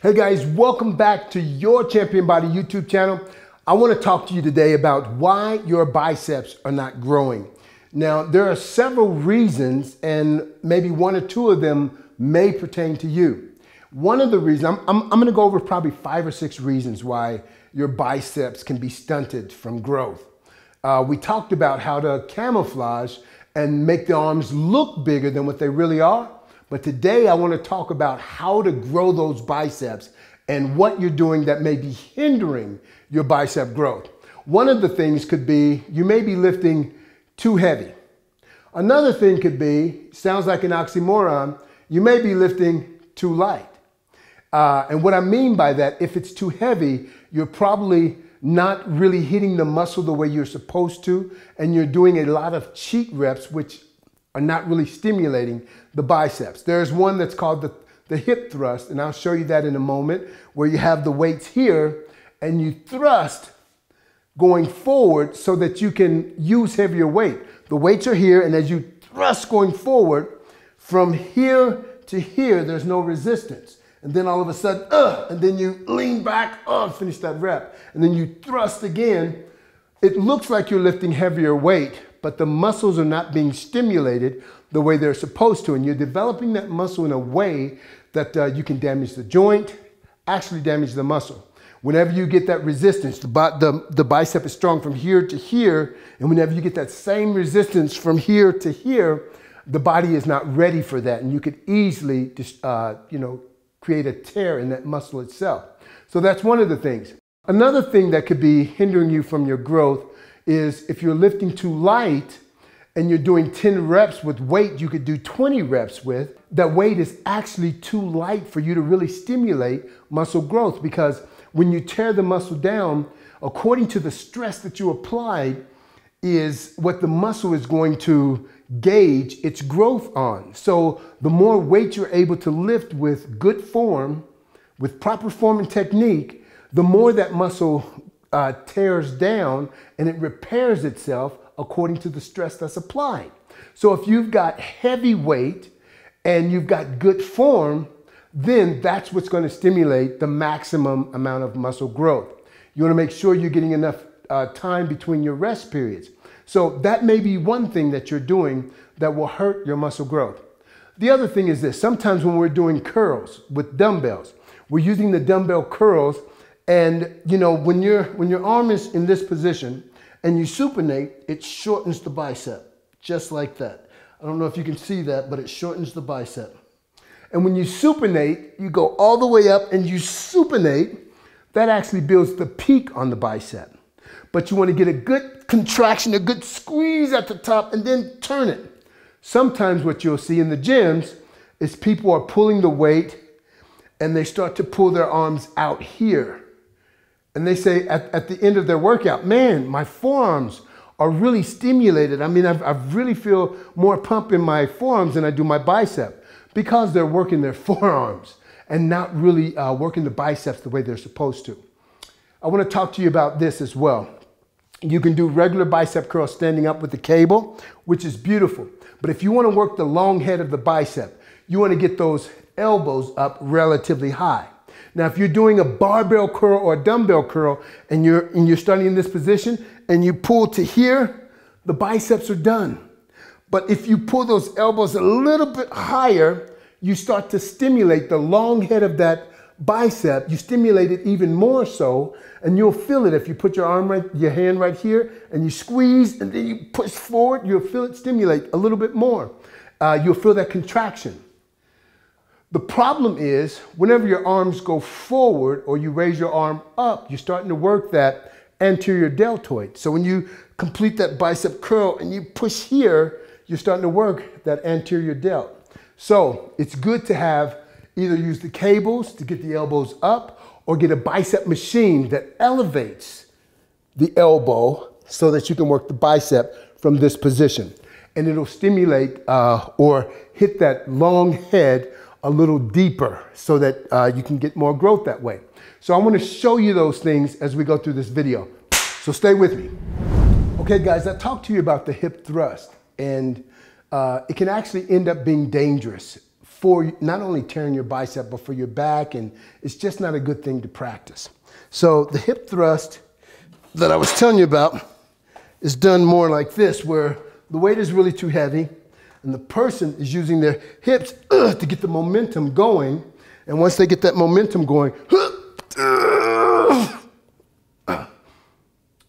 Hey guys, welcome back to your Champion Body YouTube channel. I want to talk to you today about why your biceps are not growing. Now, there are several reasons, and maybe one or two of them may pertain to you. One of the reasons, I'm going to go over probably 5 or 6 reasons why your biceps can be stunted from growth. We talked about how to camouflage and make the arms look bigger than what they really are. But today I want to talk about how to grow those biceps and what you're doing that may be hindering your bicep growth. One of the things could be you may be lifting too heavy. Another thing could be, sounds like an oxymoron, you may be lifting too light. And what I mean by that, if it's too heavy, you're probably not really hitting the muscle the way you're supposed to, and you're doing a lot of cheat reps, which are not really stimulating the biceps. There's one that's called the hip thrust, and I'll show you that in a moment, where you have the weights here and you thrust going forward so that you can use heavier weight. The weights are here, and as you thrust going forward, from here to here, there's no resistance. And then all of a sudden, and then you lean back, finish that rep. And then you thrust again. It looks like you're lifting heavier weight, but the muscles are not being stimulated the way they're supposed to. And you're developing that muscle in a way that you can damage the joint, actually damage the muscle. Whenever you get that resistance, the bicep is strong from here to here, and whenever you get that same resistance from here to here, the body is not ready for that, and you could easily create a tear in that muscle itself. So that's one of the things. Another thing that could be hindering you from your growth is if you're lifting too light and you're doing 10 reps with weight you could do 20 reps with, that weight is actually too light for you to really stimulate muscle growth, because when you tear the muscle down, according to the stress that you applied, is what the muscle is going to gauge its growth on. So the more weight you're able to lift with good form, with proper form and technique, the more that muscle tears down and it repairs itself according to the stress that's applied. So if you've got heavy weight and you've got good form, then that's what's going to stimulate the maximum amount of muscle growth. You want to make sure you're getting enough time between your rest periods. So that may be one thing that you're doing that will hurt your muscle growth. The other thing is this: sometimes when we're doing curls with dumbbells, we're using the dumbbell curls, and when your arm is in this position and you supinate, it shortens the bicep, just like that. I don't know if you can see that, but it shortens the bicep. And when you supinate, you go all the way up and you supinate, that actually builds the peak on the bicep. But you want to get a good contraction, a good squeeze at the top, and then turn it. Sometimes what you'll see in the gyms is people are pulling the weight and they start to pull their arms out here. And they say at the end of their workout, man, my forearms are really stimulated. I mean, I really feel more pump in my forearms than I do my bicep, because they're working their forearms and not really working the biceps the way they're supposed to. I want to talk to you about this as well. You can do regular bicep curls standing up with the cable, which is beautiful. But if you want to work the long head of the bicep, you want to get those elbows up relatively high. Now, if you're doing a barbell curl or a dumbbell curl and you're starting in this position and you pull to here, the biceps are done. But if you pull those elbows a little bit higher, you start to stimulate the long head of that bicep. You stimulate it even more so, and you'll feel it if you put your hand right here and you squeeze and then you push forward, you'll feel it stimulate a little bit more. You'll feel that contraction. The problem is whenever your arms go forward or you raise your arm up, you're starting to work that anterior deltoid. So when you complete that bicep curl and you push here, you're starting to work that anterior delt. So it's good to have either use the cables to get the elbows up or get a bicep machine that elevates the elbow so that you can work the bicep from this position. And it'll stimulate or hit that long head a little deeper so that you can get more growth that way. So I want to show you those things as we go through this video. So stay with me. Okay guys, I talked to you about the hip thrust, and it can actually end up being dangerous for not only tearing your bicep, but for your back, and it's just not a good thing to practice. So the hip thrust that I was telling you about is done more like this, where the weight is really too heavy, and the person is using their hips to get the momentum going, and once they get that momentum going,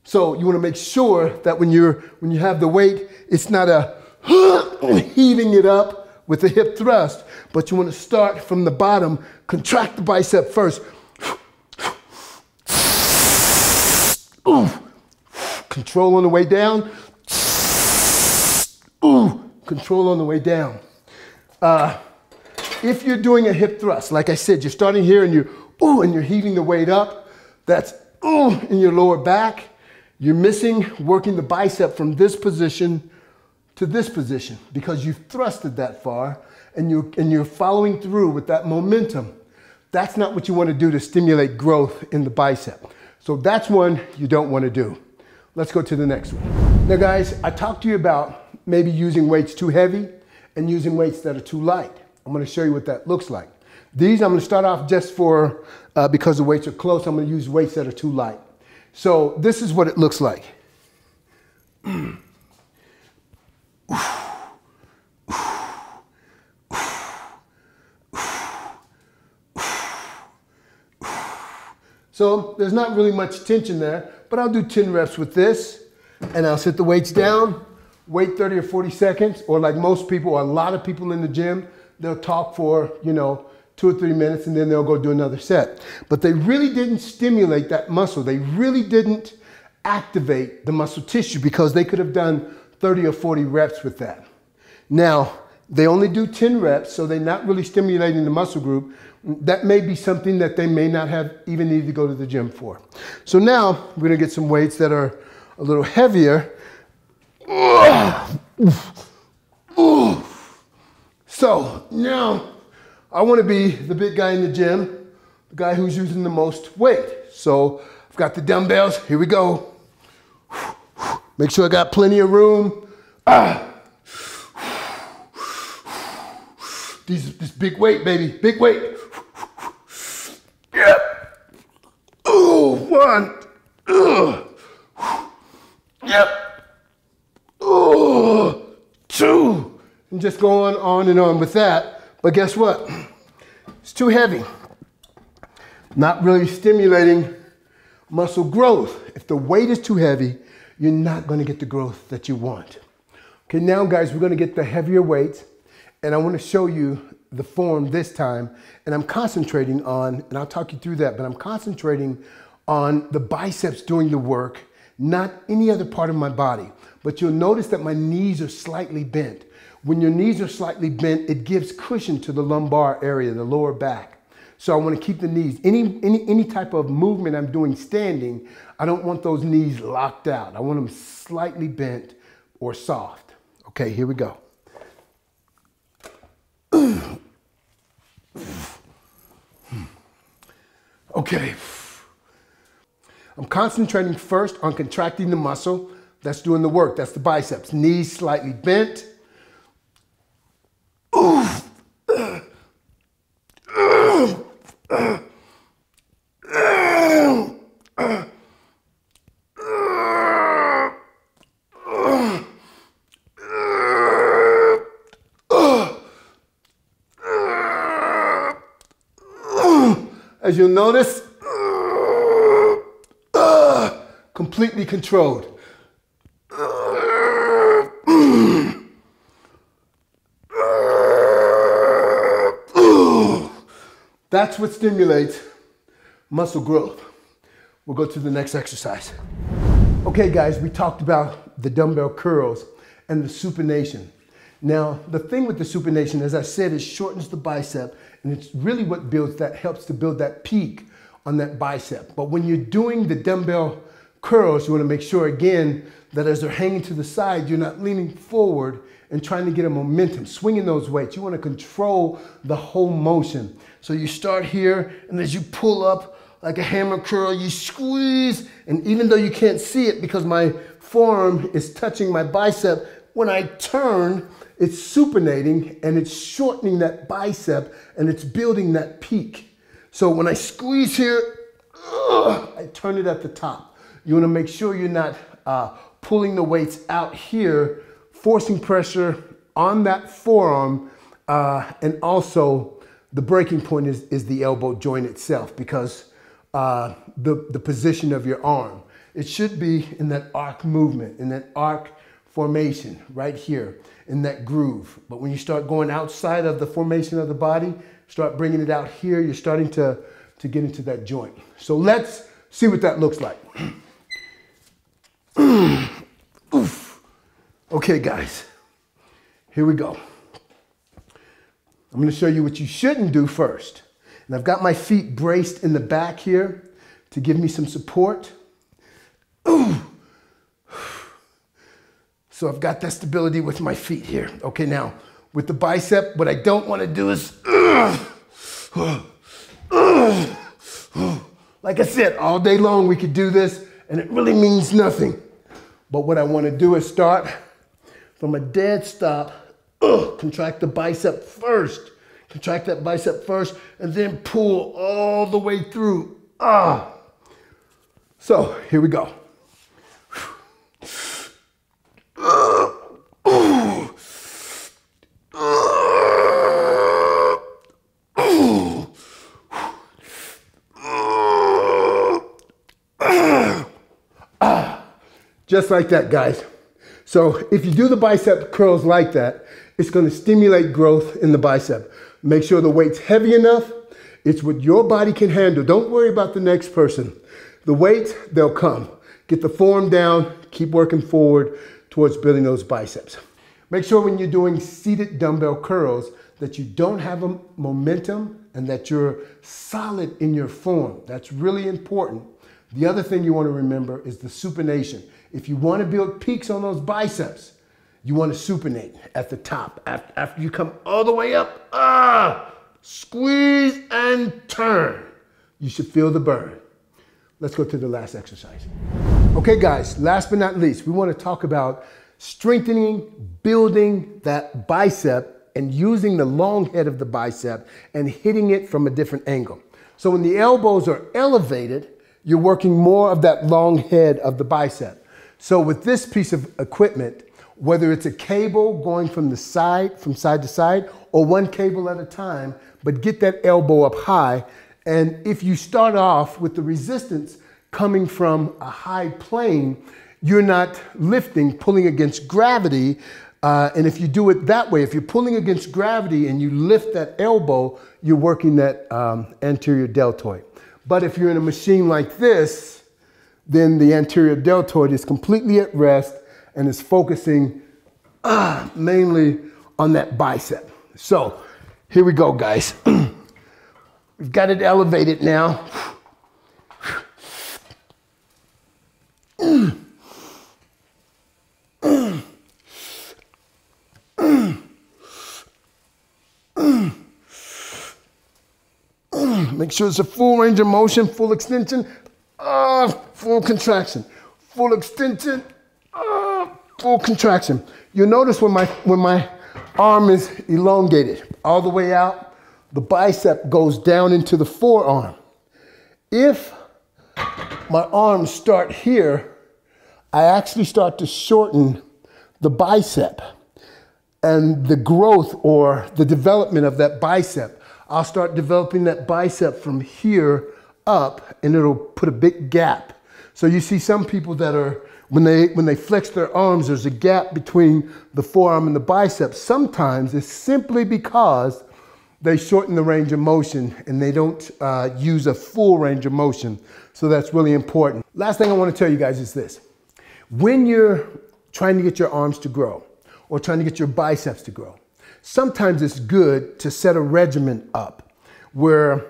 so you want to make sure that when you have the weight, it's not a heaving it up with the hip thrust, but you want to start from the bottom, contract the bicep first. Control on the way down. Control on the way down. If you're doing a hip thrust, like I said, you're starting here and you're heaving the weight up, that's in your lower back. You're missing working the bicep from this position to this position because you've thrusted that far and you're following through with that momentum. That's not what you want to do to stimulate growth in the bicep. So that's one you don't want to do. Let's go to the next one. Now guys, I talked to you about maybe using weights too heavy and using weights that are too light. I'm going to show you what that looks like. These I'm going to start off just for, because the weights are close, I'm going to use weights that are too light. So this is what it looks like. So there's not really much tension there, but I'll do 10 reps with this, and I'll sit the weights down, wait 30 or 40 seconds, or like most people, or a lot of people in the gym, they'll talk for, 2 or 3 minutes, and then they'll go do another set. But they really didn't stimulate that muscle. They really didn't activate the muscle tissue because they could have done 30 or 40 reps with that. Now, they only do 10 reps, so they're not really stimulating the muscle group. That may be something that they may not have even need to go to the gym for. So now we're gonna get some weights that are a little heavier. So now I wanna be the big guy in the gym, the guy who's using the most weight. So I've got the dumbbells, here we go. Make sure I got plenty of room. This big weight, baby, big weight. Yep. Oh, 1. Yep. Oh, 2. And just going on and on with that. But guess what? It's too heavy. Not really stimulating muscle growth. If the weight is too heavy, you're not going to get the growth that you want. Okay, now guys, we're going to get the heavier weights. And I want to show you the form this time, and I'm concentrating on, and I'll talk you through that, but I'm concentrating on the biceps doing the work, not any other part of my body. But you'll notice that my knees are slightly bent. When your knees are slightly bent, it gives cushion to the lumbar area, the lower back. So I want to keep the knees, any type of movement I'm doing standing, I don't want those knees locked out. I want them slightly bent or soft. Okay, here we go. Okay, I'm concentrating first on contracting the muscle that's doing the work. That's the biceps. Knees slightly bent. As you'll notice, completely controlled. That's what stimulates muscle growth. We'll go to the next exercise. Okay guys, we talked about the dumbbell curls and the supination. Now, the thing with the supination, as I said, it shortens the bicep, and it's really what builds that, helps to build that peak on that bicep. But when you're doing the dumbbell curls, you want to make sure, again, that as they're hanging to the side, you're not leaning forward and trying to get a momentum, swinging those weights. You want to control the whole motion. So you start here, and as you pull up like a hammer curl, you squeeze, and even though you can't see it because my forearm is touching my bicep, when I turn, it's supinating and it's shortening that bicep and it's building that peak. So when I squeeze here, I turn it at the top. You want to make sure you're not pulling the weights out here, forcing pressure on that forearm, and also the breaking point is the elbow joint itself, because the position of your arm. It should be in that arc movement, in that arc formation right here, in that groove. But when you start going outside of the formation of the body, start bringing it out here, you're starting to get into that joint. So let's see what that looks like. Oof. Okay, guys, here we go. I'm going to show you what you shouldn't do first. And I've got my feet braced in the back here to give me some support. Ooh. So I've got that stability with my feet here. Okay, now with the bicep, what I don't want to do is, like I said, all day long we could do this and it really means nothing. But what I want to do is start from a dead stop. Contract the bicep first. Contract that bicep first and then pull all the way through. So here we go. Just like that, guys. So if you do the bicep curls like that, it's going to stimulate growth in the bicep. Make sure the weight's heavy enough. It's what your body can handle. Don't worry about the next person. The weights, they'll come. Get the form down, keep working forward towards building those biceps. Make sure when you're doing seated dumbbell curls that you don't have a momentum and that you're solid in your form. That's really important. The other thing you want to remember is the supination. If you want to build peaks on those biceps, you want to supinate at the top. After you come all the way up, squeeze and turn. You should feel the burn. Let's go to the last exercise. Okay, guys, last but not least, we want to talk about strengthening, building that bicep and using the long head of the bicep and hitting it from a different angle. So when the elbows are elevated, you're working more of that long head of the bicep. So with this piece of equipment, whether it's a cable going from side to side, or one cable at a time, but get that elbow up high. And if you start off with the resistance coming from a high plane, you're not lifting, pulling against gravity. And if you do it that way, if you're pulling against gravity and you lift that elbow, you're working that anterior deltoid. But if you're in a machine like this, then the anterior deltoid is completely at rest and is focusing mainly on that bicep. So here we go, guys. We've got it elevated now. Make sure it's a full range of motion, full extension, full contraction, full extension, full contraction. You'll notice when my arm is elongated all the way out, the bicep goes down into the forearm. If my arms start here, I actually start to shorten the bicep and the growth or the development of that bicep. I'll start developing that bicep from here up and it'll put a big gap. So you see some people that are, when they flex their arms, there's a gap between the forearm and the bicep. Sometimes it's simply because they shorten the range of motion and they don't use a full range of motion. So that's really important. Last thing I want to tell you guys is this. When you're trying to get your arms to grow or trying to get your biceps to grow, sometimes it's good to set a regimen up where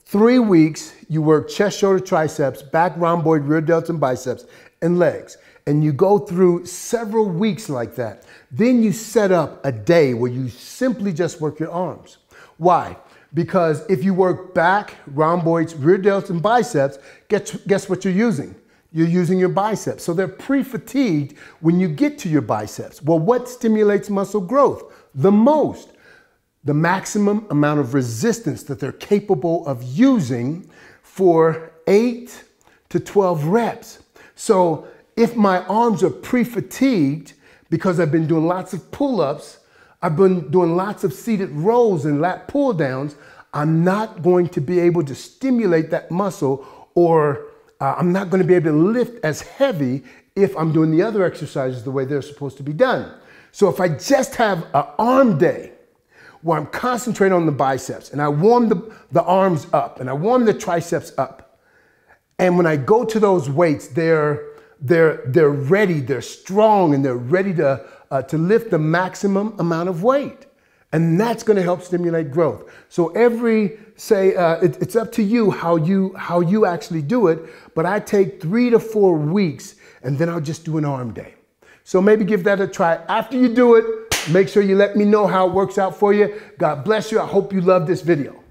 3 weeks you work chest, shoulder, triceps, back, rhomboid, rear delts, and biceps, and legs. And you go through several weeks like that. Then you set up a day where you simply just work your arms. Why? Because if you work back, rhomboids, rear delts, and biceps, guess what you're using? You're using your biceps. So they're pre-fatigued when you get to your biceps. Well, what stimulates muscle growth? the most, the maximum amount of resistance that they're capable of using for 8 to 12 reps. So if my arms are pre-fatigued because I've been doing lots of pull-ups, I've been doing lots of seated rows and lat pull-downs, I'm not going to be able to stimulate that muscle, or I'm not going to be able to lift as heavy if I'm doing the other exercises the way they're supposed to be done. So if I just have an arm day where I'm concentrating on the biceps and I warm the arms up and I warm the triceps up, and when I go to those weights, they're ready, they're strong, and they're ready to lift the maximum amount of weight. And that's going to help stimulate growth. So it's up to you how you actually do it, but I take 3 to 4 weeks and then I'll just do an arm day. So maybe give that a try. After you do it, make sure you let me know how it works out for you. God bless you. I hope you love this video.